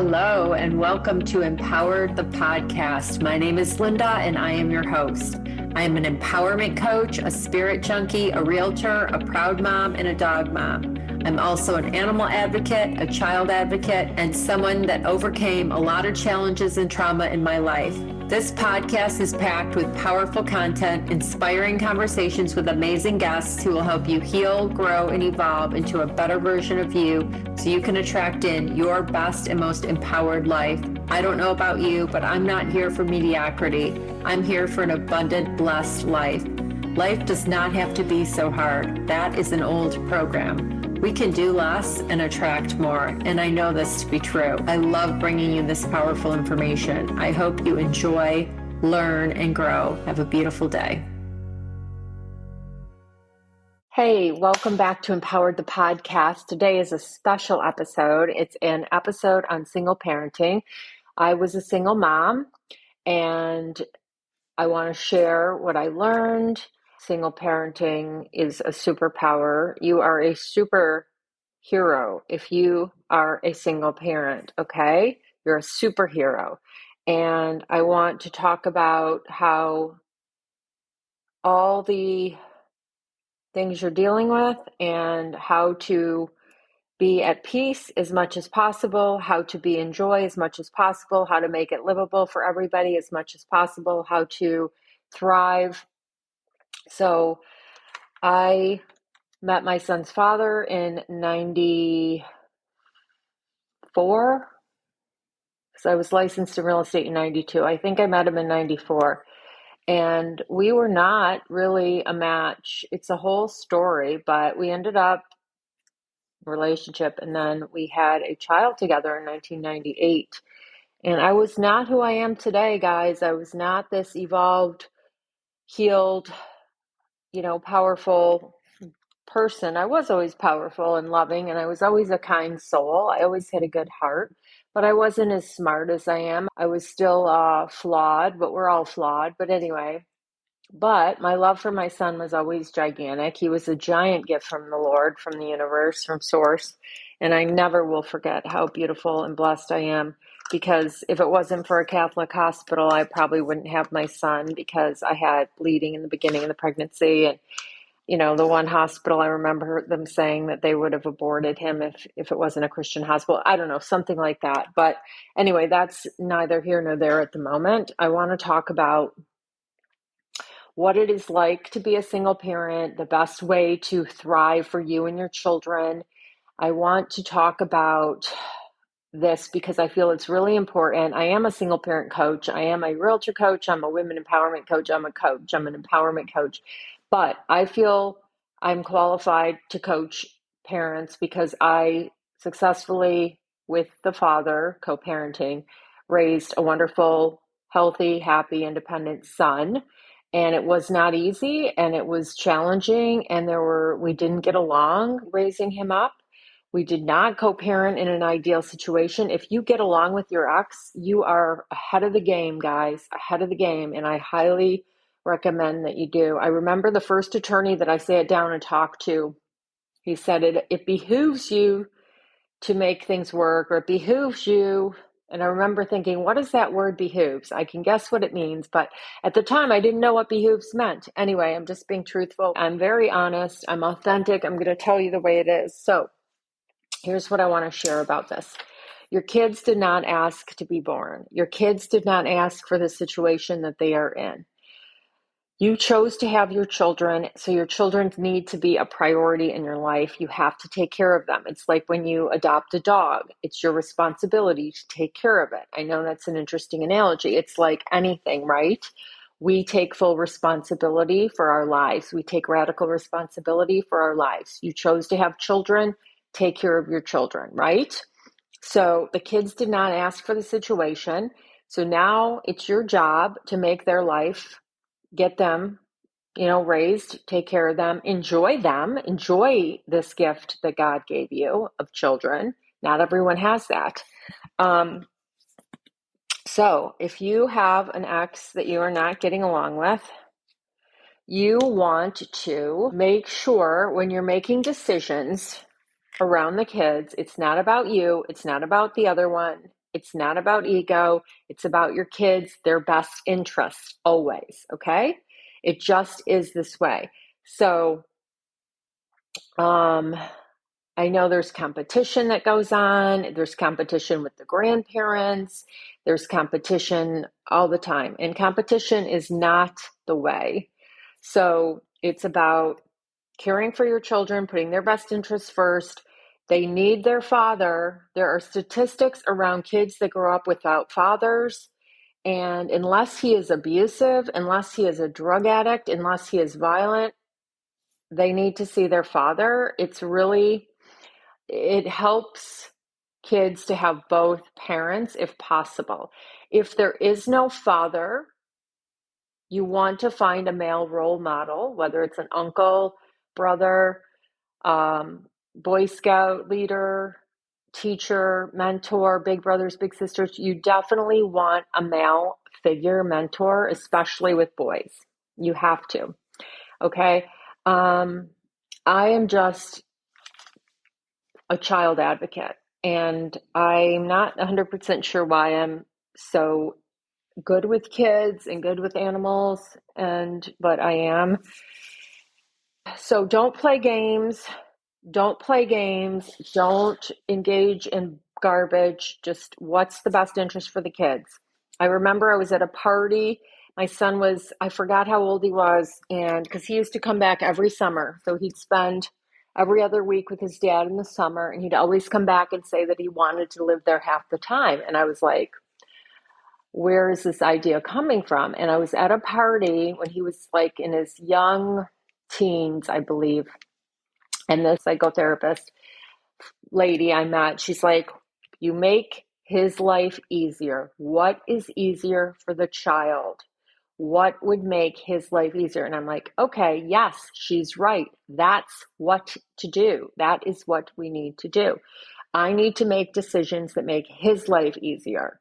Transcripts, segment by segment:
Hello, and welcome to Empowered the Podcast. My name is Linda, and I am your host. I am an empowerment coach, a spirit junkie, a realtor, a proud mom, and a dog mom. I'm also an animal advocate, a child advocate, and someone that overcame a lot of challenges and trauma in my life. This podcast is packed with powerful content, inspiring conversations with amazing guests who will help you heal, grow, and evolve into a better version of you so you can attract in your best and most empowered life. I don't know about you, but I'm not here for mediocrity. I'm here for an abundant, blessed life. Life does not have to be so hard. That is an old program. We can do less and attract more, and I know this to be true. I love bringing you this powerful information. I hope you enjoy, learn, and grow. Have a beautiful day. Hey, welcome back to Empowered the Podcast. Today is a special episode. It's an episode on single parenting. I was a single mom, and I want to share what I learned. Single parenting is a superpower. You are a superhero if you are a single parent, okay? You're a superhero. And I want to talk about how all the things you're dealing with and how to be at peace as much as possible, how to be in joy as much as possible, how to make it livable for everybody as much as possible, how to thrive. So I met my son's father in 94, because I was licensed in real estate in 92. I think I met him in 94. And we were not really a match. It's a whole story, but we ended up relationship, and then we had a child together in 1998. And I was not who I am today, guys. I was not this evolved, healed, powerful person. I was always powerful and loving, and I was always a kind soul. I always had a good heart, but I wasn't as smart as I am. I was still flawed, but we're all flawed. But anyway, but my love for my son was always gigantic. He was a giant gift from the Lord, from the universe, from source. And I never will forget how beautiful and blessed I am, because if it wasn't for a Catholic hospital, I probably wouldn't have my son, because I had bleeding in the beginning of the pregnancy. And the one hospital, I remember them saying that they would have aborted him if it wasn't a Christian hospital. I don't know, something like that. But anyway, that's neither here nor there at the moment. I want to talk about what it is like to be a single parent, the best way to thrive for you and your children. I want to talk about this because I feel it's really important. I am a single parent coach. I am a realtor coach. I'm a women empowerment coach. I'm a coach. I'm an empowerment coach. But I feel I'm qualified to coach parents because I successfully, with the father, co-parenting, raised a wonderful, healthy, happy, independent son. And it was not easy, and it was challenging, and we didn't get along raising him up. We did not co-parent in an ideal situation. If you get along with your ex, you are ahead of the game, guys, ahead of the game. And I highly recommend that you do. I remember the first attorney that I sat down and talked to, he said, it behooves you to make things work, or it behooves you. And I remember thinking, what does that word behooves? I can guess what it means, but at the time I didn't know what behooves meant. Anyway, I'm just being truthful. I'm very honest. I'm authentic. I'm going to tell you the way it is. So here's what I want to share about this. Your kids did not ask to be born. Your kids did not ask for the situation that they are in. You chose to have your children, so your children need to be a priority in your life. You have to take care of them. It's like when you adopt a dog. It's your responsibility to take care of it. I know that's an interesting analogy. It's like anything, right? We take full responsibility for our lives. We take radical responsibility for our lives. You chose to have children. Take care of your children, right? So the kids did not ask for the situation. So now it's your job to make their life, get them, raised, take care of them, enjoy this gift that God gave you of children. Not everyone has that. So if you have an ex that you are not getting along with, you want to make sure when you're making decisions around the kids, it's not about you. It's not about the other one. It's not about ego. It's about your kids, their best interests always, okay? It just is this way. So, I know there's competition that goes on. There's competition with the grandparents. There's competition all the time. And competition is not the way. So it's about caring for your children, putting their best interests first. They need their father. There are statistics around kids that grow up without fathers. And unless he is abusive, unless he is a drug addict, unless he is violent, they need to see their father. It helps kids to have both parents if possible. If there is no father, you want to find a male role model, whether it's an uncle, brother, Boy Scout leader, teacher, mentor, big brothers, big sisters. You definitely want a male figure mentor, especially with boys. You have to. Okay. I am just a child advocate, and I'm not 100% sure why I'm so good with kids and good with animals, but I am. So don't play games. Don't play games. Don't engage in garbage. Just what's the best interest for the kids. I remember I was at a party. My son was, I forgot how old he was, and because he used to come back every summer. So he'd spend every other week with his dad in the summer, and he'd always come back and say that he wanted to live there half the time. And I was like, where is this idea coming from? And I was at a party when he was like in his young teens, I believe. And this psychotherapist lady I met, she's like, you make his life easier. What is easier for the child? What would make his life easier? And I'm like, okay, yes, she's right. That's what to do. That is what we need to do. I need to make decisions that make his life easier.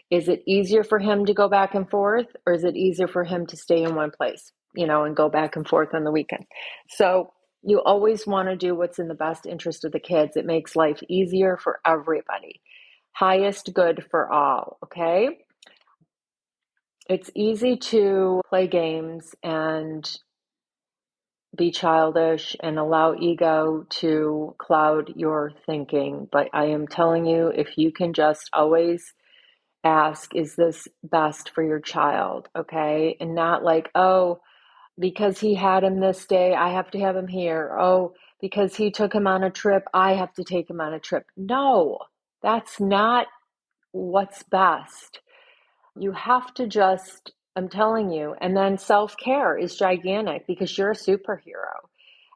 Is it easier for him to go back and forth, or is it easier for him to stay in one place, and go back and forth on the weekend? So you always want to do what's in the best interest of the kids. It makes life easier for everybody. Highest good for all, okay? It's easy to play games and be childish and allow ego to cloud your thinking. But I am telling you, if you can just always ask, is this best for your child? Okay. And not like, oh, because he had him this day, I have to have him here. Oh, because he took him on a trip, I have to take him on a trip. No, that's not what's best. You have to just, I'm telling you, and then self-care is gigantic because you're a superhero.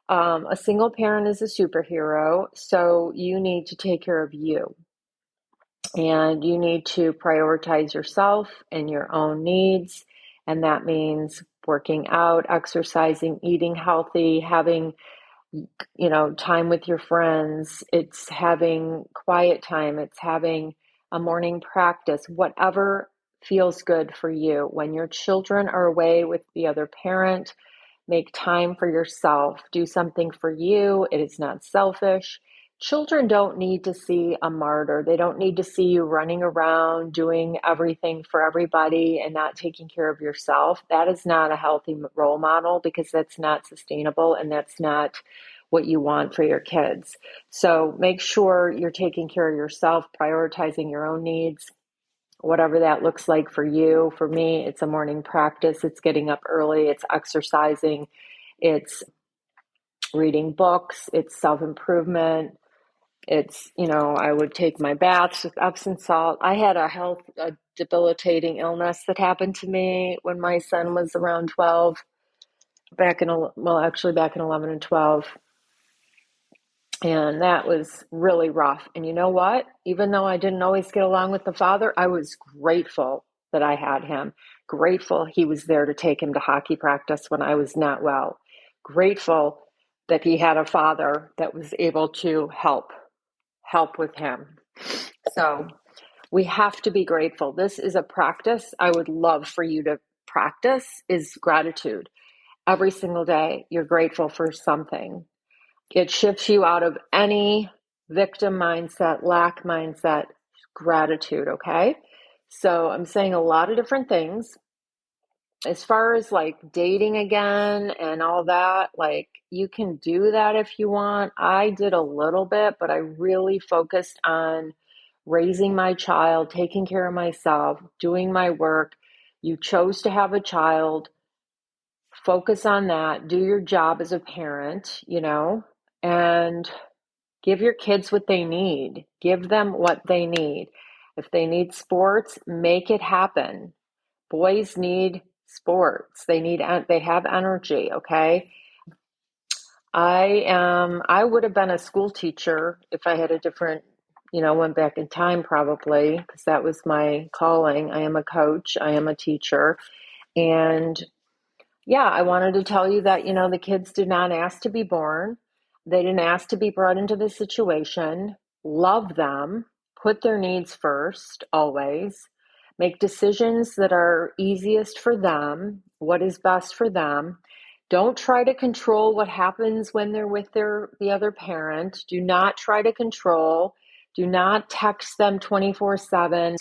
A single parent is a superhero, so you need to take care of you. And you need to prioritize yourself and your own needs. And that means working out, exercising, eating healthy, having, time with your friends. It's having quiet time. It's having a morning practice, whatever feels good for you. When your children are away with the other parent, make time for yourself. Do something for you. It is not selfish. Children don't need to see a martyr. They don't need to see you running around doing everything for everybody and not taking care of yourself. That is not a healthy role model because that's not sustainable and that's not what you want for your kids. So make sure you're taking care of yourself, prioritizing your own needs, whatever that looks like for you. For me, it's a morning practice. It's getting up early. It's exercising. It's reading books. It's self-improvement. It's, I would take my baths with Epsom salt. I had a debilitating illness that happened to me when my son was around 12, back in 11 and 12. And that was really rough. And you know what? Even though I didn't always get along with the father, I was grateful that I had him. Grateful he was there to take him to hockey practice when I was not well. Grateful that he had a father that was able to help with him. So we have to be grateful. This is a practice I would love for you to practice, is gratitude. Every single day, you're grateful for something. It shifts you out of any victim mindset, lack mindset. gratitude, okay? So I'm saying a lot of different things. As far as like dating again and all that, like you can do that if you want. I did a little bit, but I really focused on raising my child, taking care of myself, doing my work. You chose to have a child, focus on that, do your job as a parent, and give your kids what they need. Give them what they need. If they need sports, make it happen. Boys need sports. They have energy, okay? I would have been a school teacher if I had a different, went back in time probably, because that was my calling. I am a coach, I am a teacher. And yeah, I wanted to tell you that, the kids did not ask to be born. They didn't ask to be brought into this situation. Love them. Put their needs first, always. Make decisions that are easiest for them, what is best for them. Don't try to control what happens when they're with the other parent. Do not try to control. Do not text them 24/7.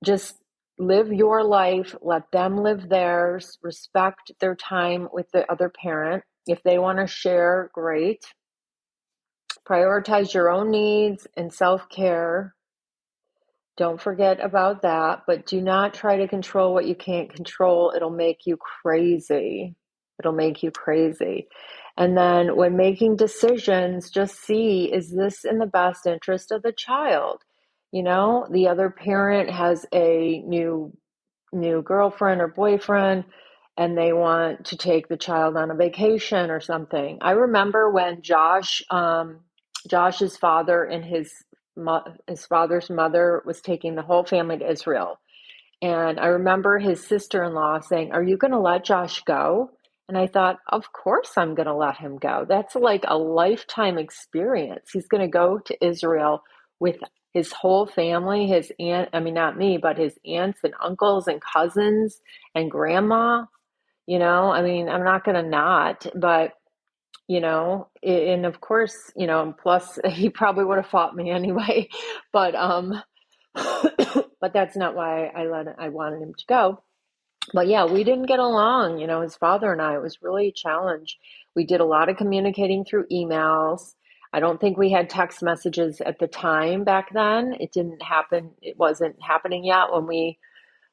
Just live your life, let them live theirs, respect their time with the other parent. If they want to share, great. Prioritize your own needs and self-care. Don't forget about that, but do not try to control what you can't control. It'll make you crazy. It'll make you crazy. And then when making decisions, just see, is this in the best interest of the child? The other parent has a new girlfriend or boyfriend and they want to take the child on a vacation or something. I remember when Josh's father and his father's mother was taking the whole family to Israel. And I remember his sister-in-law saying, "Are you going to let Josh go?" And I thought, of course I'm going to let him go. That's like a lifetime experience. He's going to go to Israel with his whole family, his aunt, I mean, not me, but his aunts and uncles and cousins and grandma. I mean, I'm not going to not, but, and of course, plus he probably would have fought me anyway, but, but that's not why I wanted him to go. But yeah, we didn't get along, his father and I. It was really a challenge. We did a lot of communicating through emails. I don't think we had text messages at the time back then. It didn't happen. It wasn't happening yet when we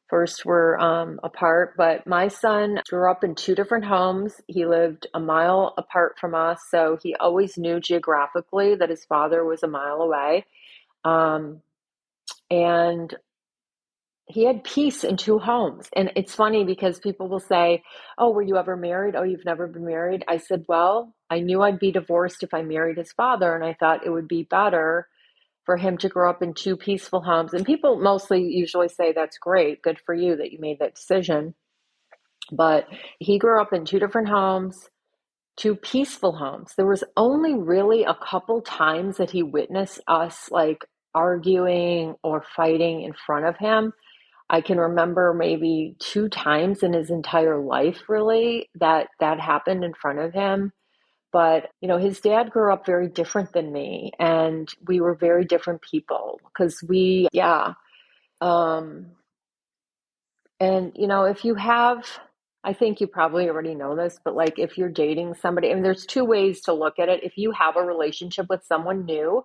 first were apart. But my son grew up in two different homes. He lived a mile apart from us. So he always knew geographically that his father was a mile away. And he had peace in two homes. And it's funny because people will say, "Oh, were you ever married? Oh, you've never been married?" I said, "Well, I knew I'd be divorced if I married his father. And I thought it would be better for him to grow up in two peaceful homes." And people mostly usually say, "That's great. Good for you that you made that decision." But he grew up in two different homes, two peaceful homes. There was only really a couple times that he witnessed us like arguing or fighting in front of him. I can remember maybe two times in his entire life, really, that happened in front of him. But, his dad grew up very different than me, and we were very different people because yeah. And, if you have, I think you probably already know this, but like if you're dating somebody, and there's two ways to look at it. If you have a relationship with someone new,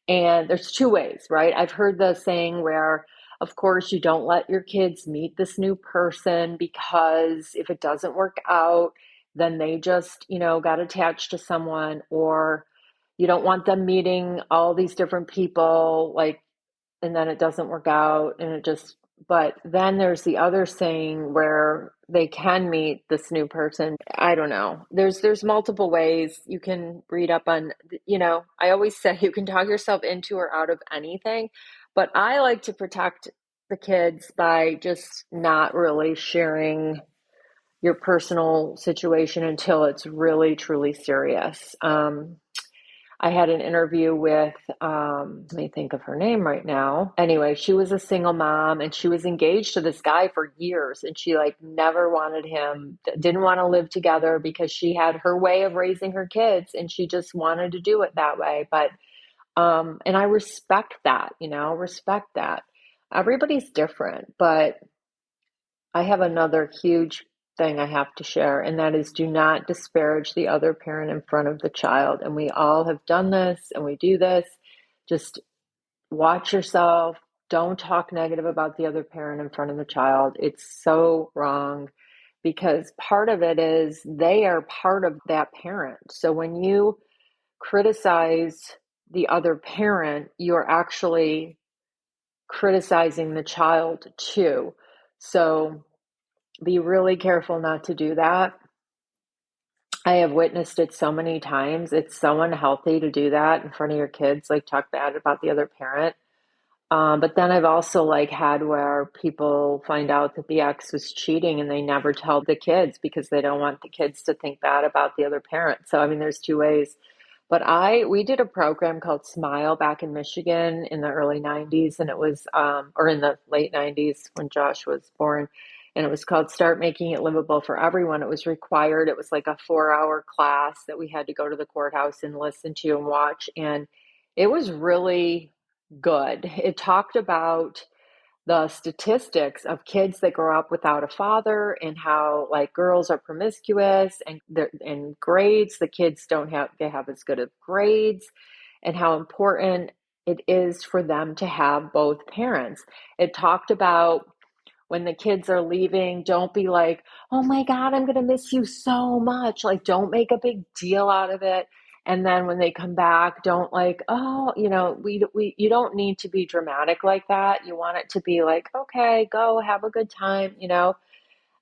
and there's two ways, right? I've heard the saying where, of course, you don't let your kids meet this new person because if it doesn't work out, then they just, got attached to someone, or you don't want them meeting all these different people, like, and then it doesn't work out and but then there's the other saying where they can meet this new person. I don't know. There's multiple ways you can read up on, I always say you can talk yourself into or out of anything, but I like to protect the kids by just not really sharing your personal situation until it's really, truly serious. I had an interview with, let me think of her name right now. Anyway, she was a single mom and she was engaged to this guy for years, and she like never wanted him, didn't want to live together because she had her way of raising her kids and she just wanted to do it that way. But And I respect that, respect that. Everybody's different, but I have another huge thing I have to share, and that is do not disparage the other parent in front of the child. And we all have done this and we do this. Just watch yourself. Don't talk negative about the other parent in front of the child. It's so wrong because part of it is they are part of that parent. So when you criticize the other parent, you're actually criticizing the child too. So be really careful not to do that. I have witnessed it so many times. It's so unhealthy to do that in front of your kids, like talk bad about the other parent. But then I've also had where people find out that the ex was cheating and they never tell the kids because they don't want the kids to think bad about the other parent. So, I mean, there's two ways. But we did a program called Smile back in Michigan in the early 90s, and it was, or in the late 90s when Josh was born, and it was called Start Making It Livable for Everyone. It was required. It was like a 4-hour class that we had to go to the courthouse and listen to and watch. And it was really good. It talked about the statistics of kids that grow up without a father and how girls are promiscuous and in grades, the kids they have as good of grades, and how important it is for them to have both parents. It talked about when the kids are leaving, don't be like, oh my God, I'm going to miss you so much. Don't make a big deal out of it. And then when they come back, don't you don't need to be dramatic like that. You want it to be okay, go have a good time,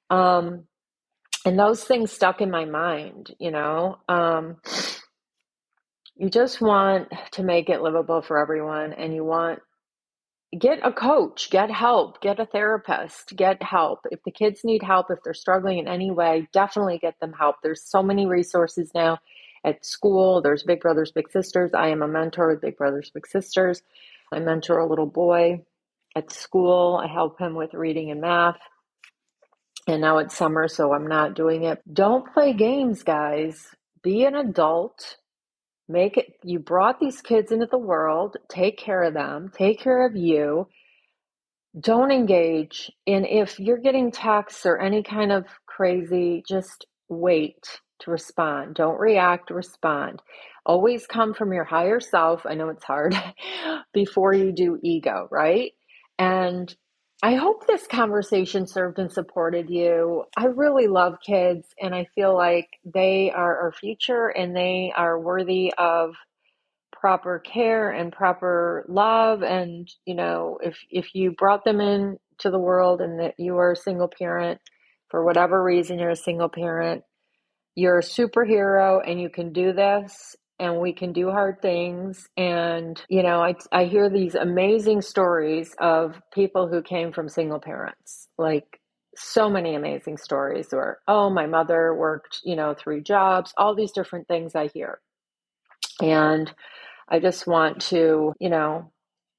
and those things stuck in my mind, you just want to make it livable for everyone, and you want get a coach, get help, get a therapist, get help. If the kids need help, if they're struggling in any way, definitely get them help. There's so many resources now at school. There's Big Brothers, Big Sisters. I am a mentor with Big Brothers, Big Sisters. I mentor a little boy at school. I help him with reading and math. And now it's summer, so I'm not doing it. Don't play games, guys. Be an adult. You brought these kids into the world. Take care of them. Take care of you. Don't engage. And if you're getting texts or any kind of crazy, just wait to respond. Don't react, respond. Always come from your higher self. I know it's hard before you do ego, right? And I hope this conversation served and supported you. I really love kids, and I feel like they are our future and they are worthy of proper care and proper love. And if you brought them into the world and that you are a single parent, for whatever reason you're a single parent, you're a superhero and you can do this, and we can do hard things. And I hear these amazing stories of people who came from single parents, so many amazing stories where, oh, my mother worked 3 jobs, all these different things I hear. And I just want to,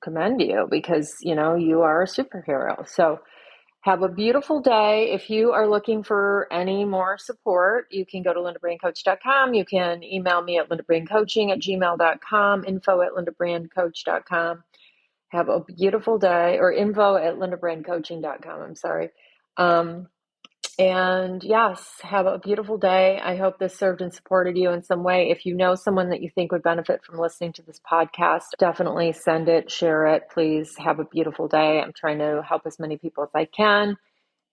commend you because, you are a superhero. So have a beautiful day. If you are looking for any more support, you can go to LindaBrandCoach.com. You can email me at LindaBrandCoaching@gmail.com, info@LindaBrandCoach.com. Have a beautiful day, or info@LindaBrandCoaching.com. I'm sorry. And yes, have a beautiful day. I hope this served and supported you in some way. If you know someone that you think would benefit from listening to this podcast, definitely send it, share it. Please have a beautiful day. I'm trying to help as many people as I can.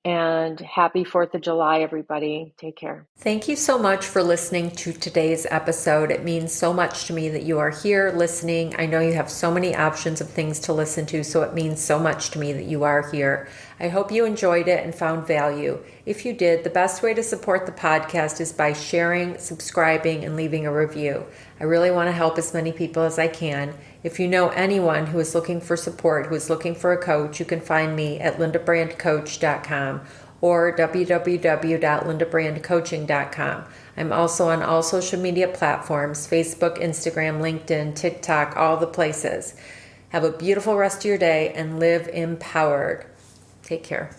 And happy 4th of July, everybody. Take care. Thank you so much for listening to today's episode. It means so much to me that you are here listening. I know you have so many options of things to listen to, so it means so much to me that you are here. I hope you enjoyed it and found value. If you did, the best way to support the podcast is by sharing, subscribing, and leaving a review. I really want to help as many people as I can. If you know anyone who is looking for support, who is looking for a coach, you can find me at LindaBrandCoach.com or www.LindaBrandCoaching.com. I'm also on all social media platforms, Facebook, Instagram, LinkedIn, TikTok, all the places. Have a beautiful rest of your day and live empowered. Take care.